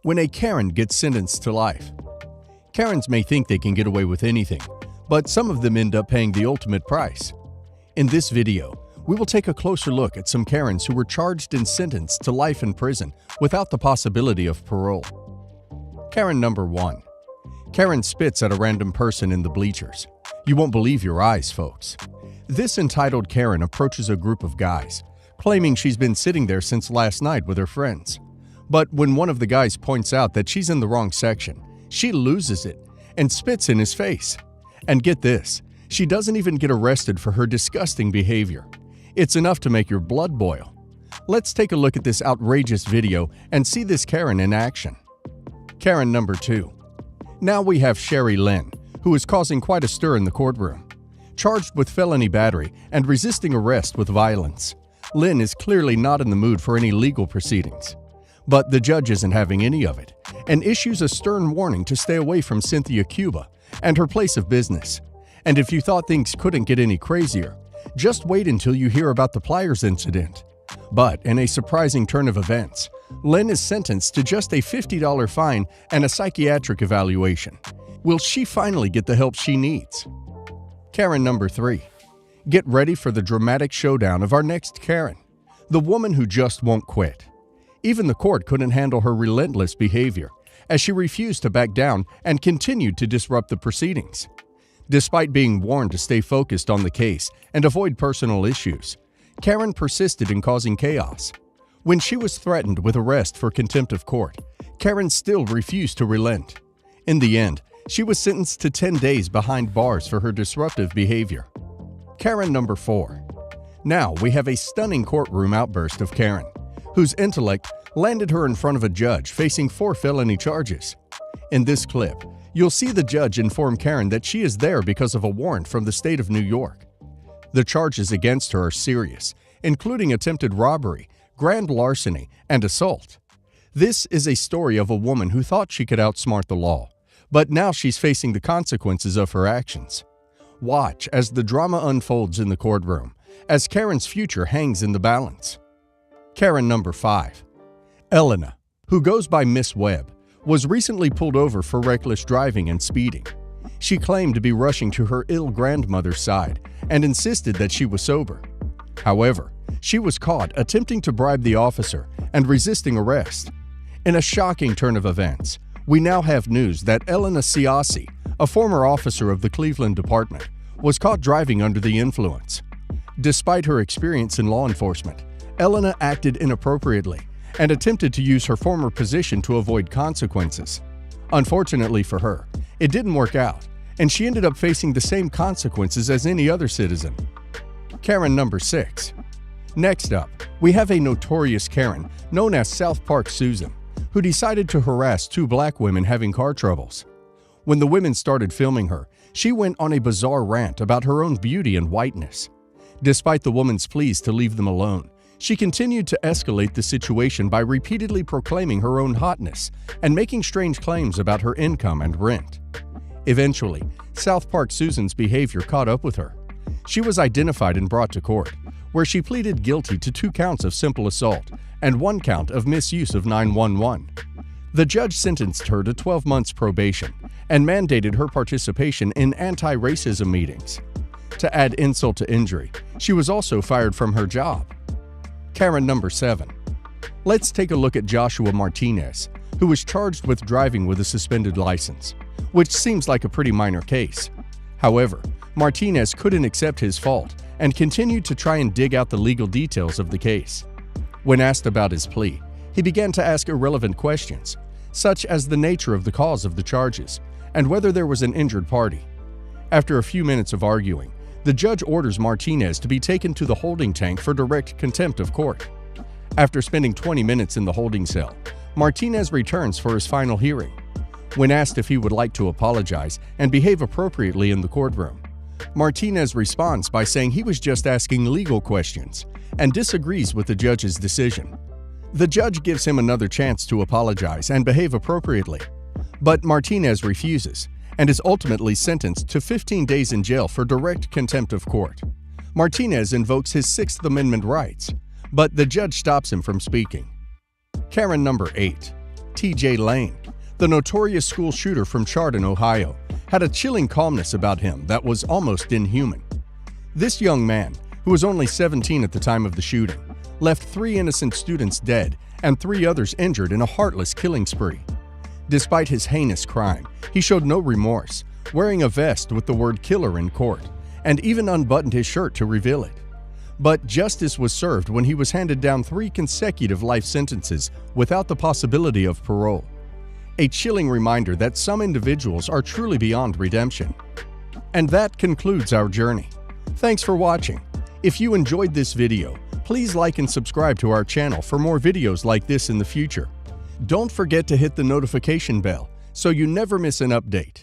When a Karen gets sentenced to life. Karens may think they can get away with anything, but some of them end up paying the ultimate price. In this video, we will take a closer look at some Karens who were charged and sentenced to life in prison without the possibility of parole. Karen number 1. Karen spits at a random person in the bleachers. You won't believe your eyes, folks. This entitled Karen approaches a group of guys, claiming she's been sitting there since last night with her friends. But when one of the guys points out that she's in the wrong section, she loses it and spits in his face. And get this, she doesn't even get arrested for her disgusting behavior. It's enough to make your blood boil. Let's take a look at this outrageous video and see this Karen in action. Karen number 2. Now we have Sherry Lynn, who is causing quite a stir in the courtroom. Charged with felony battery and resisting arrest with violence, Lynn is clearly not in the mood for any legal proceedings. But the judge isn't having any of it and issues a stern warning to stay away from Cynthia Cuba and her place of business. And if you thought things couldn't get any crazier, just wait until you hear about the pliers incident. But in a surprising turn of events, Lynn is sentenced to just a $50 fine and a psychiatric evaluation. Will she finally get the help she needs? Karen number 3. Get ready for the dramatic showdown of our next Karen, the woman who just won't quit. Even the court couldn't handle her relentless behavior, as she refused to back down and continued to disrupt the proceedings. Despite being warned to stay focused on the case and avoid personal issues, Karen persisted in causing chaos. When she was threatened with arrest for contempt of court, Karen still refused to relent. In the end, she was sentenced to 10 days behind bars for her disruptive behavior. Karen number 4. Now we have a stunning courtroom outburst of Karen, whose intellect landed her in front of a judge facing 4 felony charges. In this clip, you'll see the judge inform Karen that she is there because of a warrant from the state of New York. The charges against her are serious, including attempted robbery, grand larceny, and assault. This is a story of a woman who thought she could outsmart the law, but now she's facing the consequences of her actions. Watch as the drama unfolds in the courtroom, as Karen's future hangs in the balance. Karen number 5. Elena, who goes by Miss Webb, was recently pulled over for reckless driving and speeding. She claimed to be rushing to her ill grandmother's side and insisted that she was sober. However, she was caught attempting to bribe the officer and resisting arrest. In a shocking turn of events, we now have news that Elena Ciassi, a former officer of the Cleveland Department, was caught driving under the influence. Despite her experience in law enforcement, Elena acted inappropriately and attempted to use her former position to avoid consequences. Unfortunately for her, it didn't work out, and she ended up facing the same consequences as any other citizen. Karen number 6. Next up, we have a notorious Karen known as South Park Susan, who decided to harass 2 black women having car troubles. When the women started filming her, she went on a bizarre rant about her own beauty and whiteness. Despite the woman's pleas to leave them alone, she continued to escalate the situation by repeatedly proclaiming her own hotness and making strange claims about her income and rent. Eventually, South Park Susan's behavior caught up with her. She was identified and brought to court, where she pleaded guilty to 2 counts of simple assault and 1 count of misuse of 911. The judge sentenced her to 12 months probation and mandated her participation in anti-racism meetings. To add insult to injury, she was also fired from her job. Karen number 7. Let's take a look at Joshua Martinez, who was charged with driving with a suspended license, which seems like a pretty minor case. However, Martinez couldn't accept his fault and continued to try and dig out the legal details of the case. When asked about his plea, he began to ask irrelevant questions, such as the nature of the cause of the charges and whether there was an injured party. After a few minutes of arguing, the judge orders Martinez to be taken to the holding tank for direct contempt of court. After spending 20 minutes in the holding cell, Martinez returns for his final hearing. When asked if he would like to apologize and behave appropriately in the courtroom, Martinez responds by saying he was just asking legal questions and disagrees with the judge's decision. The judge gives him another chance to apologize and behave appropriately, but Martinez refuses and is ultimately sentenced to 15 days in jail for direct contempt of court. Martinez invokes his Sixth Amendment rights, but the judge stops him from speaking. Karen number 8. T.J. Lane, the notorious school shooter from Chardon, Ohio, had a chilling calmness about him that was almost inhuman. This young man, who was only 17 at the time of the shooting, left 3 innocent students dead and 3 others injured in a heartless killing spree. Despite his heinous crime, he showed no remorse, wearing a vest with the word killer in court, and even unbuttoned his shirt to reveal it. But justice was served when he was handed down 3 consecutive life sentences without the possibility of parole. A chilling reminder that some individuals are truly beyond redemption. And that concludes our journey. Thanks for watching. If you enjoyed this video, please like and subscribe to our channel for more videos like this in the future. Don't forget to hit the notification bell so you never miss an update.